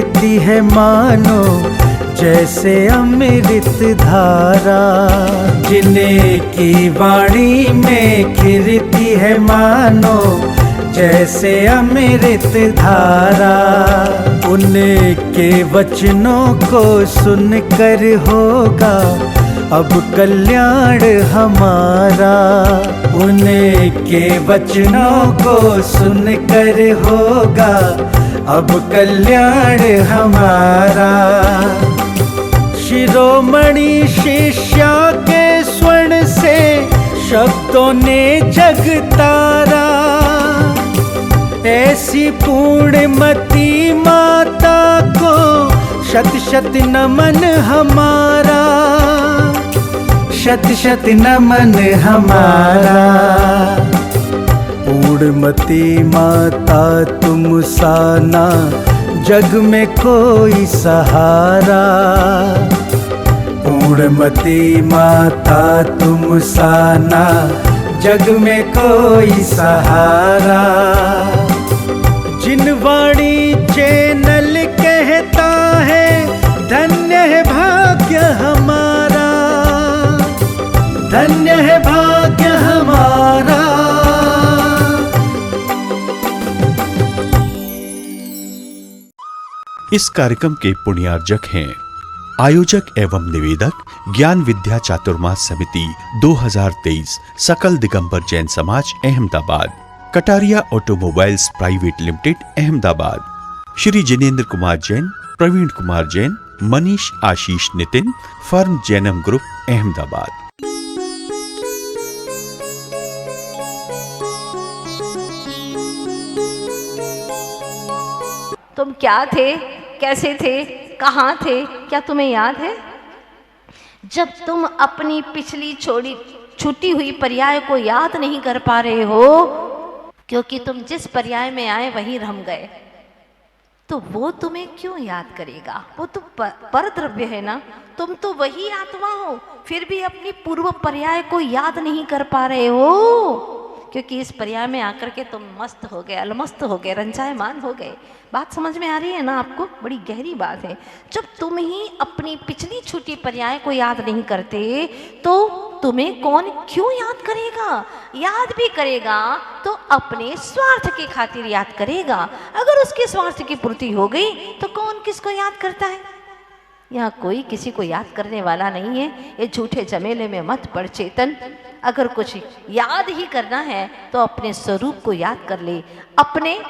खिलती है मानो जैसे अमृत धारा। जिन्हें की वाणी में खिलती है मानो जैसे अमृत धारा। उनके वचनों को सुनकर होगा अब कल्याण हमारा। उनके वचनों को सुनकर होगा अब कल्याण हमारा। शिरोमणि शिष्या के स्वर्ण से शब्दों ने जगतारा। ऐसी पूर्णमती माता को शत शत नमन हमारा। शत शत नमन हमारा। पूर्णमती माता तुम सा ना जग में कोई सहारा। पूर्णमती माता तुम सा ना जग में कोई सहारा। जिन वाणी चैनल कहता है धन्य है भाग्य हमारा। धन्य है भाग्य हमारा। इस कार्यक्रम के पुण्यार्जक हैं आयोजक एवं निवेदक ज्ञान विद्या चातुर्मास समिति 2023 सकल Digambar Jain Samaj Ahmedabad. Kataria automobiles private limited Ahmedabad. Shri Jinendra Kumar Jain, Praveen Kumar Jain, Manish Ashish Nitin, firm Jainam group Ahmedabad. तुम क्या थे, कैसे थे, कहाँ थे, क्या तुम्हें याद है? जब तुम अपनी पिछली छूटी हुई पर्याय को याद नहीं कर पा रहे हो क्योंकि तुम जिस पर्याय में आए वहीं रम गए, तो वो तुम्हें क्यों याद करेगा? वो तो परद्रव्य है ना, तुम तो वही आत्मा हो, फिर भी अपनी पूर्व पर्याय को याद नहीं कर पा रहे हो क्योंकि इस पर्याय में आकर के तुम मस्त हो गए, अलमस्त हो गए, रंजायमान हो गए। बात समझ में आ रही है ना आपको? बड़ी गहरी बात है। जब तुम ही अपनी पिछली छूटी पर्याय को याद नहीं करते तो तुम्हें कौन क्यों याद करेगा? याद भी करेगा तो अपने स्वार्थ की खातिर याद करेगा। अगर उसके स्वार्थ की पूर्ति हो गई तो कौन किसको याद करता है? यहाँ कोई किसी को याद करने वाला नहीं है। ये झूठे झमेले में मत पड़ चेतन। अगर कुछ याद ही करना है तो अपने स्वरूप को याद कर ले, अपने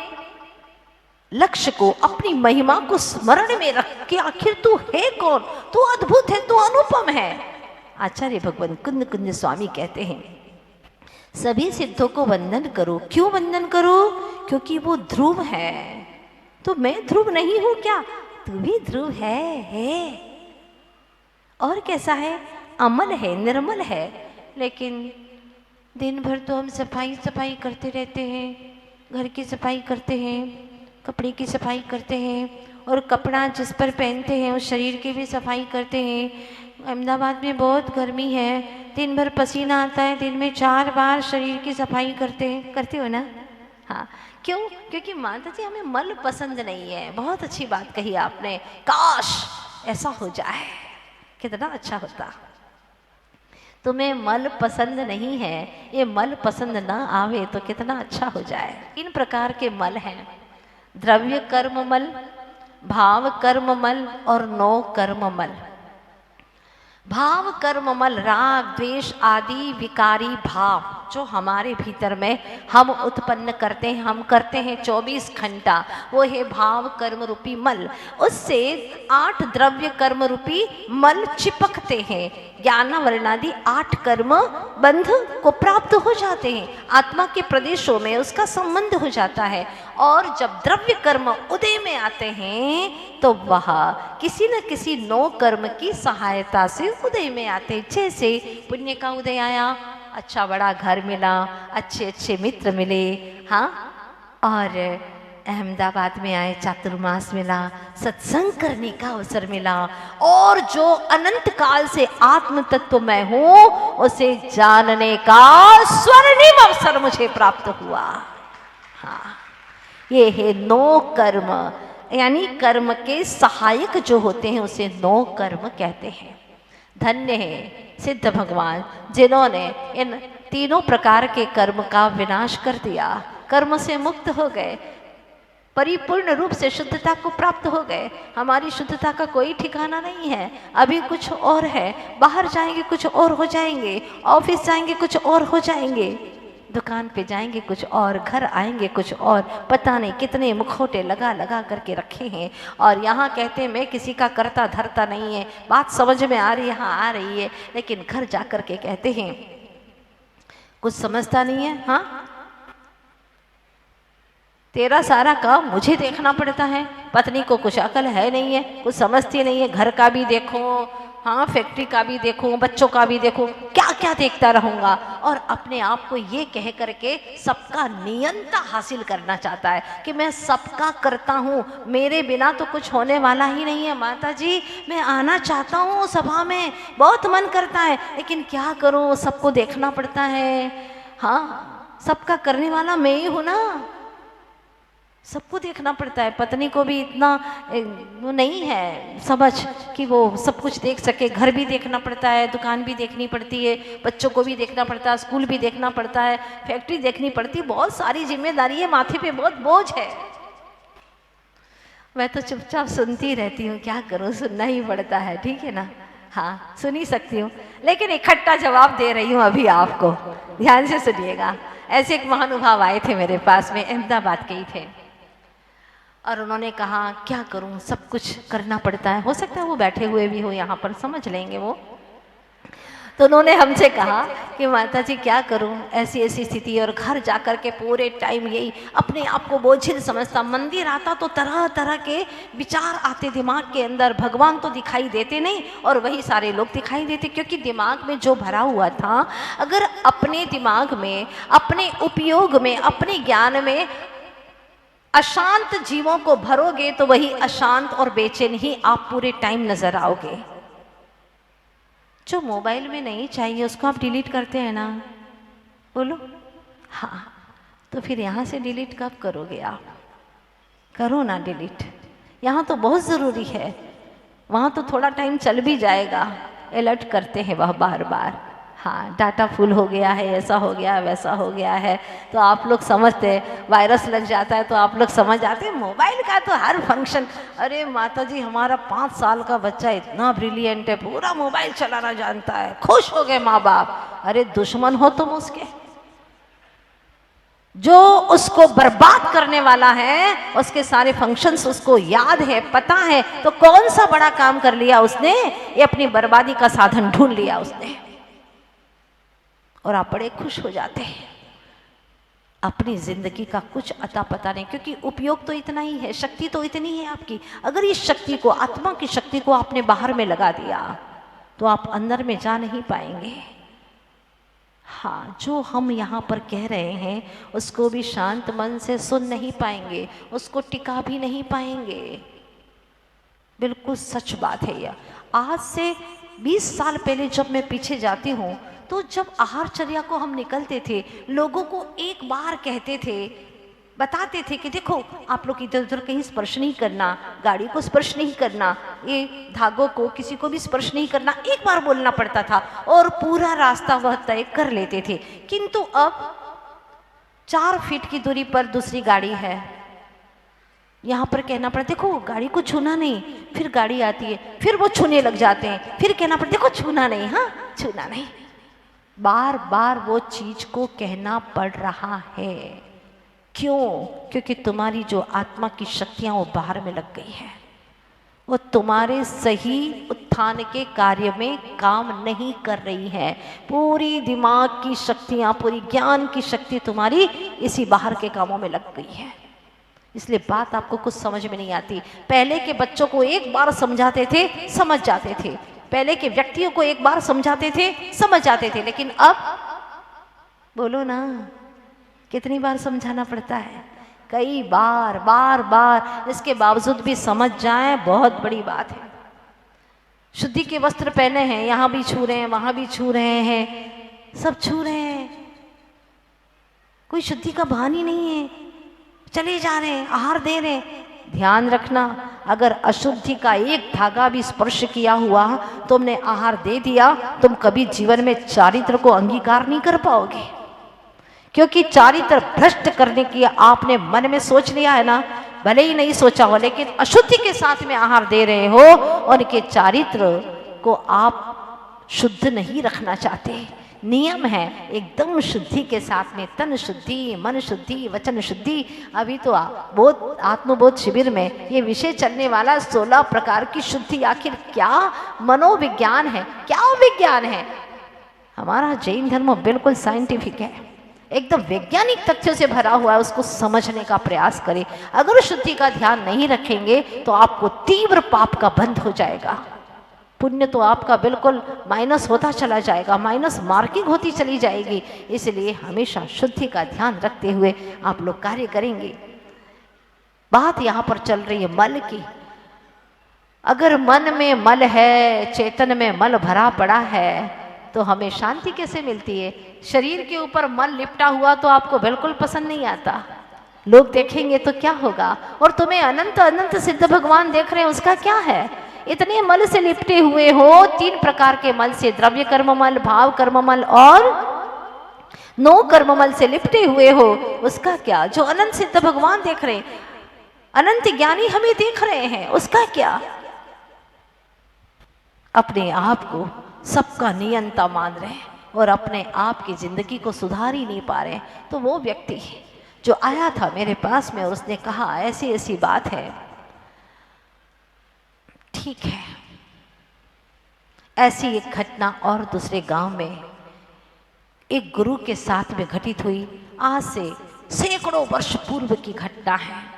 लक्ष्य को, अपनी महिमा को स्मरण में रख के आखिर तू है कौन? तू अद्भुत है, तू अनुपम है। आचार्य भगवान कुंद कुंज स्वामी कहते हैं सभी सिद्धों को वंदन करो। क्यों वंदन करो? क्योंकि वो ध्रुव है। तो मैं ध्रुव नहीं हूं क्या? तू भी ध्रुव है। और कैसा है? अमल है, निर्मल है। लेकिन दिन भर तो हम सफाई सफाई करते रहते हैं, घर की सफाई करते हैं, कपड़े की सफाई करते हैं और कपड़ा जिस पर पहनते हैं उस शरीर की भी सफाई करते हैं। अहमदाबाद में बहुत गर्मी है, दिन भर पसीना आता है, दिन में 4 बार शरीर की सफाई करते हो ना? हाँ, क्यों? क्योंकि माता जी हमें मल पसंद नहीं है। बहुत अच्छी बात कही आपने। काश ऐसा हो जाए, कितना अच्छा होता। तुम्हें मल पसंद नहीं है, ये मल पसंद ना आवे तो कितना अच्छा हो जाए। 3 प्रकार के मल हैं, द्रव्य कर्म मल, भाव कर्म मल और नो कर्म मल। भाव कर्म मल राग द्वेष आदि विकारी भाव जो हमारे भीतर में हम उत्पन्न करते हैं, हम करते हैं 24 घंटा, वो है भाव कर्म रूपी मल। उससे 8 द्रव्य कर्म रूपी मल चिपकते हैं। ज्ञान वर्णादि 8 कर्म बंध को प्राप्त हो जाते हैं, आत्मा के प्रदेशों में उसका संबंध हो जाता है। और जब द्रव्य कर्म उदय में आते हैं तो वह किसी न किसी नो कर्म की सहायता से उदय में आते हैं। जैसे पुण्य का उदय आया, अच्छा बड़ा घर मिला, अच्छे अच्छे मित्र मिले, हाँ, और अहमदाबाद में आए, चातुर्मास मिला, सत्संग करने का अवसर मिला, और जो अनंत काल से आत्म तत्व मैं हूं उसे जानने का स्वर्णिम अवसर मुझे प्राप्त हुआ। हाँ, ये है नो कर्म। यानी कर्म के सहायक जो होते हैं उसे 9 कर्म कहते हैं। धन्य है सिद्ध भगवान जिन्होंने इन तीनों प्रकार के कर्म का विनाश कर दिया, कर्म से मुक्त हो गए, परिपूर्ण रूप से शुद्धता को प्राप्त हो गए। हमारी शुद्धता का कोई ठिकाना नहीं है, अभी कुछ और है, बाहर जाएंगे कुछ और हो जाएंगे, ऑफिस जाएंगे कुछ और हो जाएंगे, दुकान पे जाएंगे कुछ और, घर आएंगे कुछ और, पता नहीं कितने मुखौटे लगा लगा करके रखे हैं। और यहाँ कहते हैं मैं किसी का करता धरता नहीं है, बात समझ में आ रही है, हाँ आ रही है, लेकिन घर जा कर के कहते हैं कुछ समझता नहीं है, हाँ तेरा सारा काम मुझे देखना पड़ता है, पत्नी को कुछ अकल है नहीं है, कुछ समझती नहीं है, घर का भी देखो, हाँ फैक्ट्री का भी देखो, बच्चों का भी देखो, क्या क्या देखता रहूँगा। और अपने आप को ये कह करके सबका नियंता हासिल करना चाहता है कि मैं सबका करता हूँ, मेरे बिना तो कुछ होने वाला ही नहीं है। माता जी मैं आना चाहता हूँ सभा में, बहुत मन करता है, लेकिन क्या करूँ, सबको देखना पड़ता है, हाँ सबका करने वाला मैं ही हूँ ना, सबको देखना पड़ता है। पत्नी को भी इतना वो नहीं है समझ कि वो सब कुछ देख सके, घर भी देखना पड़ता है, दुकान भी देखनी पड़ती है, बच्चों को भी देखना पड़ता है, स्कूल भी देखना पड़ता है, फैक्ट्री देखनी पड़ती है, बहुत सारी जिम्मेदारी है, माथे पे बहुत बोझ है। मैं तो चुपचाप सुनती रहती हूँ, क्या करूँ, सुनना ही पड़ता है, ठीक है ना, हाँ सुन ही सकती हूँ, लेकिन इकट्ठा जवाब दे रही हूँ अभी आपको, ध्यान से सुनिएगा। ऐसे एक महानुभाव आए थे मेरे पास में, अहमदाबाद के ही थे, और उन्होंने कहा क्या करूं, सब कुछ करना पड़ता है, हो सकता है वो बैठे हुए भी हो यहाँ पर, समझ लेंगे वो। तो उन्होंने हमसे कहा कि माता जी क्या करूं, ऐसी ऐसी स्थिति, और घर जाकर के पूरे टाइम यही अपने आप को बोझिल समझता, मंदिर आता तो तरह तरह के विचार आते दिमाग के अंदर, भगवान तो दिखाई देते नहीं और वही सारे लोग दिखाई देते, क्योंकि दिमाग में जो भरा हुआ था, अगर अपने दिमाग में, अपने उपयोग में, अपने ज्ञान में अशांत जीवों को भरोगे तो वही अशांत और बेचैन ही आप पूरे टाइम नजर आओगे। जो मोबाइल में नहीं चाहिए उसको आप डिलीट करते हैं ना, बोलो हाँ, तो फिर यहाँ से डिलीट कब करोगे आप, करो ना डिलीट, यहाँ तो बहुत ज़रूरी है, वहाँ तो थोड़ा टाइम चल भी जाएगा, अलर्ट करते हैं वह बार बार, हाँ डाटा फुल हो गया है, ऐसा हो गया है, वैसा हो गया है, तो आप लोग समझते हैं, वायरस लग जाता है तो आप लोग समझ जाते हैं, मोबाइल का तो हर फंक्शन, अरे माता जी हमारा 5 साल का बच्चा इतना ब्रिलियंट है, पूरा मोबाइल चलाना जानता है, खुश हो गए माँ बाप। अरे दुश्मन हो तुम उसके, जो उसको बर्बाद करने वाला है, उसके सारे फंक्शंस उसको याद है, पता है, तो कौन सा बड़ा काम कर लिया उसने, ये अपनी बर्बादी का साधन ढूंढ लिया उसने, और आप बड़े खुश हो जाते हैं। अपनी जिंदगी का कुछ अता पता नहीं, क्योंकि उपयोग तो इतना ही है, शक्ति तो इतनी है आपकी, अगर इस शक्ति को, आत्मा की शक्ति को आपने बाहर में लगा दिया तो आप अंदर में जा नहीं पाएंगे। हाँ जो हम यहाँ पर कह रहे हैं उसको भी शांत मन से सुन नहीं पाएंगे, उसको टिका भी नहीं पाएंगे, बिल्कुल सच बात है यह। आज से 20 साल पहले जब मैं पीछे जाती हूँ, तो जब आहारचर्या को हम निकलते थे, लोगों को एक बार कहते थे, बताते थे कि देखो आप लोग इधर उधर कहीं स्पर्श नहीं करना, गाड़ी को स्पर्श नहीं करना, ये धागों को किसी को भी स्पर्श नहीं करना, एक बार बोलना पड़ता था और पूरा रास्ता वह तय कर लेते थे। किंतु अब 4 फीट की दूरी पर दूसरी गाड़ी है, यहाँ पर कहना पड़ता देखो गाड़ी को छूना नहीं, फिर गाड़ी आती है, फिर वो छूने लग जाते हैं, फिर कहना पड़ता देखो छूना नहीं, हाँ छूना नहीं, बार बार वो चीज को कहना पड़ रहा है। क्यों? क्योंकि तुम्हारी जो आत्मा की शक्तियां वो बाहर में लग गई है, वो तुम्हारे सही उत्थान के कार्य में काम नहीं कर रही है। पूरी दिमाग की शक्तियां, पूरी ज्ञान की शक्ति तुम्हारी इसी बाहर के कामों में लग गई है, इसलिए बात आपको कुछ समझ में नहीं आती। पहले के बच्चों को एक बार समझाते थे समझ जाते थे, पहले के व्यक्तियों को एक बार समझाते थे समझ जाते थे, लेकिन अब बोलो ना कितनी बार समझाना पड़ता है, कई बार, बार बार, इसके बावजूद भी समझ जाए बहुत बड़ी बात है। शुद्धि के वस्त्र पहने हैं, यहाँ भी छू रहे हैं, वहां भी छू रहे हैं, सब छू रहे हैं, कोई शुद्धि का भान ही नहीं है, चले जा रहे हैं, आहार दे रहे हैं, ध्यान रखना, अगर अशुद्धि का एक धागा भी स्पर्श किया हुआ, तुमने आहार दे दिया, तुम कभी जीवन में चारित्र को अंगीकार नहीं कर पाओगे। क्योंकि चारित्र भ्रष्ट करने की आपने मन में सोच लिया है ना, भले ही नहीं सोचा हो, लेकिन अशुद्धि के साथ में आहार दे रहे हो, उनके चारित्र को आप शुद्ध नहीं रखना चाहते। नियम है एकदम शुद्धि के साथ में, तन शुद्धि, मन शुद्धि, वचन शुद्धि। अभी तो बोध आत्मबोध शिविर में ये विषय चलने वाला 16 प्रकार की शुद्धि। आखिर क्या मनोविज्ञान है, क्या विज्ञान है? हमारा जैन धर्म बिल्कुल साइंटिफिक है, एकदम वैज्ञानिक तथ्यों से भरा हुआ है। उसको समझने का प्रयास करें। अगर शुद्धि का ध्यान नहीं रखेंगे तो आपको तीव्र पाप का बंध हो जाएगा, पुण्य तो आपका बिल्कुल माइनस होता चला जाएगा, माइनस मार्किंग होती चली जाएगी। इसलिए हमेशा शुद्धि का ध्यान रखते हुए आप लोग कार्य करेंगे। बात यहाँ पर चल रही है मल की। अगर मन में मल है, चेतन में मल भरा पड़ा है, तो हमें शांति कैसे मिलती है? शरीर के ऊपर मल लिपटा हुआ तो आपको बिल्कुल पसंद नहीं आता। लोग देखेंगे तो क्या होगा? और तुम्हें अनंत अनंत सिद्ध भगवान देख रहे हैं, उसका क्या है? इतने मल से लिपटे हुए हो, 3 प्रकार के मल से, द्रव्य कर्म मल, भाव कर्म मल और 9 कर्म मल से लिपटे हुए हो, उसका क्या? जो अनंत सिद्ध भगवान देख रहे हैं, अनंत ज्ञानी हमें देख रहे हैं, उसका क्या? अपने आप को सबका नियंता मान रहे हैं और अपने आप की जिंदगी को सुधार ही नहीं पा रहे। तो वो व्यक्ति जो आया था मेरे पास में और उसने कहा ऐसी ऐसी बात है, ठीक है। ऐसी एक घटना और दूसरे गांव में एक गुरु के साथ में घटित हुई। आज से सैकड़ों वर्ष पूर्व की घटना है।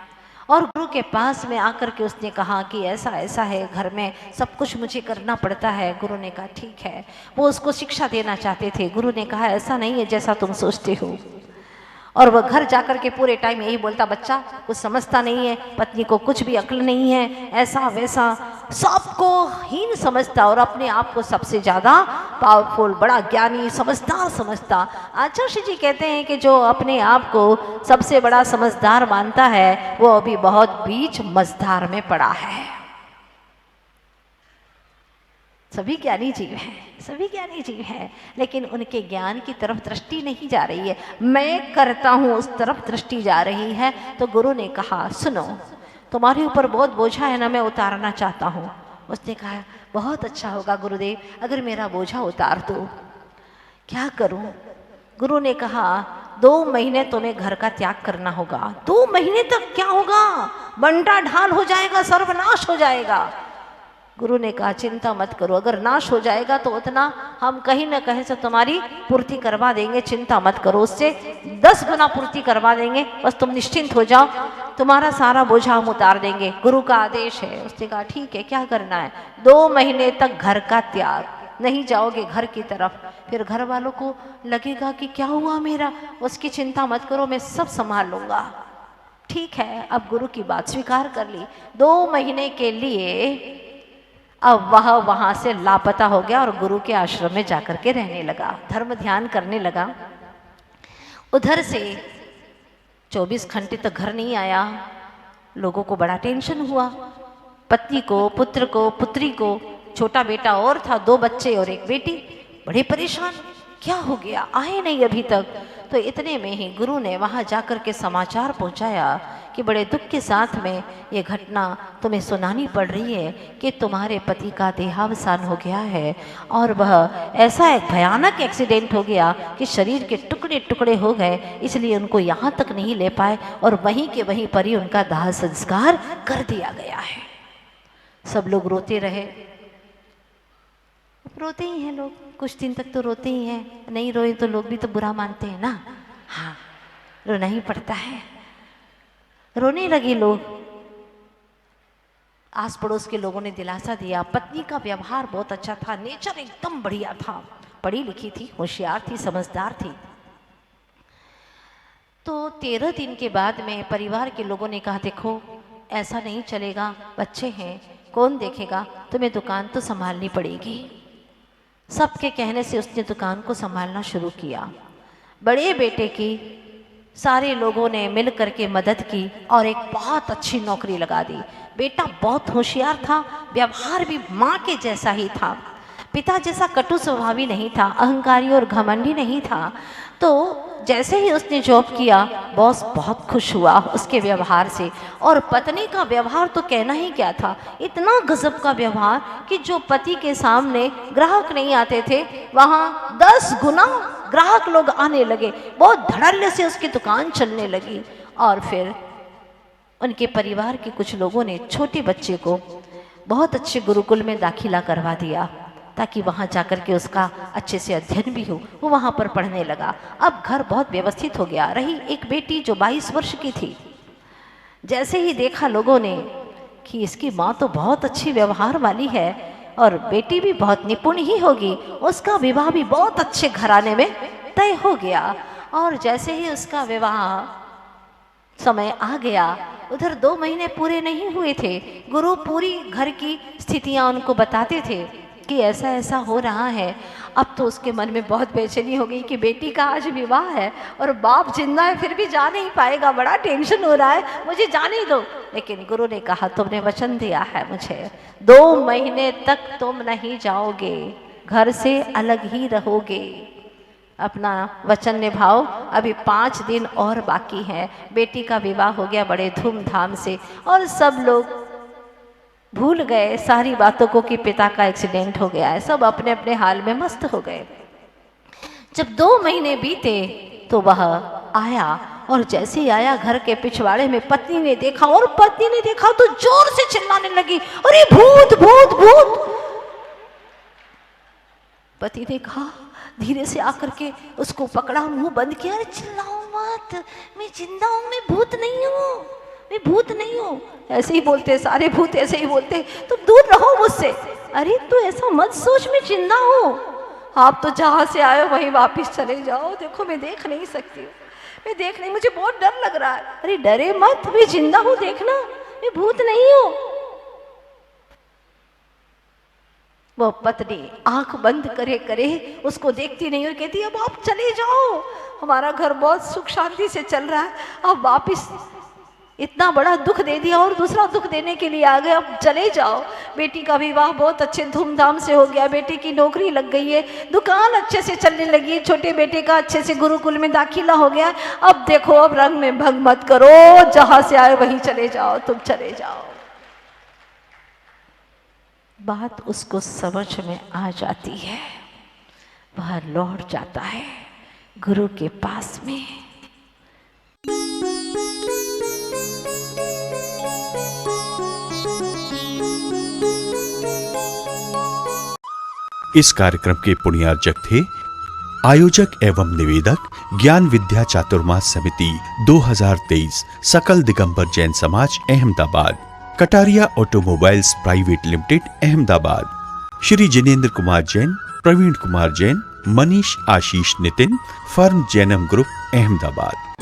और गुरु के पास में आकर के उसने कहा कि ऐसा ऐसा है, घर में सब कुछ मुझे करना पड़ता है। गुरु ने कहा ठीक है। वो उसको शिक्षा देना चाहते थे। गुरु ने कहा ऐसा नहीं है जैसा तुम सोचते हो। और वह घर जाकर के पूरे टाइम यही बोलता, बच्चा कुछ समझता नहीं है, पत्नी को कुछ भी अक्ल नहीं है, ऐसा वैसा, सबको हीन समझता और अपने आप को सबसे ज़्यादा पावरफुल, बड़ा ज्ञानी, समझदार समझता। आचार्य जी कहते हैं कि जो अपने आप को सबसे बड़ा समझदार मानता है वो अभी बहुत बीच मझधार में पड़ा है। सभी ज्ञानी जीव हैं, सभी ज्ञानी जीव हैं, लेकिन उनके ज्ञान की तरफ दृष्टि नहीं जा रही है। मैं करता हूँ उस तरफ दृष्टि जा रही है। तो गुरु ने कहा सुनो, तुम्हारे ऊपर बहुत बोझा है ना, मैं उतारना चाहता हूँ। उसने कहा बहुत अच्छा होगा गुरुदेव, अगर मेरा बोझा उतार दो। क्या करूँ? गुरु ने कहा 2 महीने तुम्हें घर का त्याग करना होगा। 2 महीने तक क्या होगा? बंटा ढाल हो जाएगा, सर्वनाश हो जाएगा। गुरु ने कहा चिंता मत करो, अगर नाश हो जाएगा तो उतना हम कहीं ना कहीं से तुम्हारी पूर्ति करवा देंगे, चिंता मत करो, उससे 10 गुना पूर्ति करवा देंगे, बस तुम निश्चिंत हो जाओ, तुम्हारा सारा बोझा हम उतार देंगे, गुरु का आदेश है। उसने कहा ठीक है, क्या करना है? 2 महीने तक घर का त्याग, नहीं जाओगे घर की तरफ। फिर घर वालों को लगेगा कि क्या हुआ मेरा, उसकी चिंता मत करो, मैं सब संभाल लूंगा। ठीक है, अब गुरु की बात स्वीकार कर ली। 2 महीने के लिए अब वह वहाँ से लापता हो गया और गुरु के आश्रम में जाकर के रहने लगा, धर्म ध्यान करने लगा। उधर से 24 घंटे तक घर नहीं आया। लोगों को बड़ा टेंशन हुआ, पत्नी को, पुत्र को, पुत्री को, छोटा बेटा और था, 2 बच्चे और 1 बेटी, बड़े परेशान, क्या हो गया, आए नहीं अभी तक। तो इतने में ही गुरु ने वहाँ जाकर के समाचार पहुँचाया कि बड़े दुख के साथ में ये घटना तुम्हें सुनानी पड़ रही है कि तुम्हारे पति का देहावसान हो गया है और वह ऐसा एक भयानक एक्सीडेंट हो गया कि शरीर के टुकड़े टुकड़े हो गए, इसलिए उनको यहाँ तक नहीं ले पाए और वहीं के वहीं पर ही उनका दाह संस्कार कर दिया गया है। सब लोग रोते रहे। रोते ही हैं लोग, कुछ दिन तक तो रोते ही हैं, नहीं रोए तो लोग भी तो बुरा मानते हैं ना। हाँ, रोना ही पड़ता है। रोने लगे लोग। आस पड़ोस के लोगों ने दिलासा दिया। पत्नी का व्यवहार बहुत अच्छा था, नेचर एकदम बढ़िया था, पढ़ी लिखी थी, होशियार थी, समझदार थी। तो 13 दिन के बाद में परिवार के लोगों ने कहा देखो ऐसा नहीं चलेगा, बच्चे हैं, कौन देखेगा, तुम्हें दुकान तो संभालनी पड़ेगी। सबके कहने से उसने दुकान को संभालना शुरू किया। बड़े बेटे की सारे लोगों ने मिल करके मदद की और एक बहुत अच्छी नौकरी लगा दी। बेटा बहुत होशियार था, व्यवहार भी माँ के जैसा ही था, पिता जैसा कटु स्वभावी नहीं था, अहंकारी और घमंडी नहीं था। तो जैसे ही उसने जॉब किया, बॉस बहुत खुश हुआ उसके व्यवहार से। और पत्नी का व्यवहार तो कहना ही क्या था, इतना गजब का व्यवहार कि जो पति के सामने ग्राहक नहीं आते थे, वहाँ 10 गुना ग्राहक लोग आने लगे। बहुत धड़ल्ले से उसकी दुकान चलने लगी। और फिर उनके परिवार के कुछ लोगों ने छोटे बच्चे को बहुत अच्छे गुरुकुल में दाखिला करवा दिया ताकि वहाँ जाकर के उसका अच्छे से अध्ययन भी हो। वो वहाँ पर पढ़ने लगा। अब घर बहुत व्यवस्थित हो गया। रही एक बेटी जो 22 वर्ष की थी। जैसे ही देखा लोगों ने कि इसकी माँ तो बहुत अच्छी व्यवहार वाली है और बेटी भी बहुत निपुण ही होगी, उसका विवाह भी बहुत अच्छे घराने में तय हो गया। और जैसे ही उसका विवाह समय आ गया, उधर 2 महीने पूरे नहीं हुए थे, गुरु पूरी घर की स्थितियाँ उनको बताते थे कि ऐसा ऐसा हो रहा है। अब तो उसके मन में बहुत बेचैनी हो गई कि बेटी का आज विवाह है और बाप जिंदा है फिर भी जा नहीं पाएगा, बड़ा टेंशन हो रहा है, मुझे जाने दो। लेकिन गुरु ने कहा तुमने वचन दिया है मुझे, 2 महीने तक तुम नहीं जाओगे, घर से अलग ही रहोगे, अपना वचन निभाओ। अभी 5 दिन और बाकी है। बेटी का विवाह हो गया बड़े धूमधाम से और सब लोग भूल गए सारी बातों को कि पिता का एक्सीडेंट हो गया है। सब अपने अपने हाल में मस्त हो गए। जब 2 महीने बीते तो वह आया और जैसे ही आया घर के पिछवाड़े में पत्नी ने देखा और पत्नी ने देखा तो जोर से चिल्लाने लगी, अरे भूत भूत भूत। पति ने कहा, धीरे से आकर के उसको पकड़ा, मुंह बंद किया, अरे चिल्लाओ मत, मैं जिंदा हूं, मैं भूत नहीं हूं, मैं भूत नहीं हूं। ऐसे ही बोलते सारे भूत, ऐसे ही बोलते, तुम दूर रहो मुझसे। अरे तू ऐसा मत सोच, मैं जिंदा हूं, आप तो जहां से आए हो वहीं वापस चले जाओ। देखो मैं देख नहीं सकती, मैं देख नहीं, मुझे बहुत डर लग रहा है। अरे डरे मत, मैं जिंदा हूं, देखना मैं भूत नहीं हूं। वो पत्नी आंख बंद करे करे उसको देखती नहीं और कहती, अब आप चले जाओ, हमारा घर बहुत सुख शांति से चल रहा है, अब वापिस इतना बड़ा दुख दे दिया और दूसरा दुख देने के लिए आ गए, अब चले जाओ। बेटी का विवाह बहुत अच्छे धूमधाम से हो गया, बेटी की नौकरी लग गई है, दुकान अच्छे से चलने लगी है, छोटे बेटे का अच्छे से गुरुकुल में दाखिला हो गया। अब देखो, अब रंग में भंग मत करो, जहां से आए वहीं चले जाओ, तुम चले जाओ। बात उसको समझ में आ जाती है, वह लौट जाता है गुरु के पास में। इस कार्यक्रम के पुण्यार्जक थे आयोजक एवं निवेदक ज्ञान विद्या चातुर्मास समिति 2023 सकल Digambar Jain Samaj Ahmedabad, Kataria automobiles private limited Ahmedabad, Shri Jinendra Kumar Jain, Praveen Kumar Jain, Manish Ashish Nitin, firm Jainam group Ahmedabad.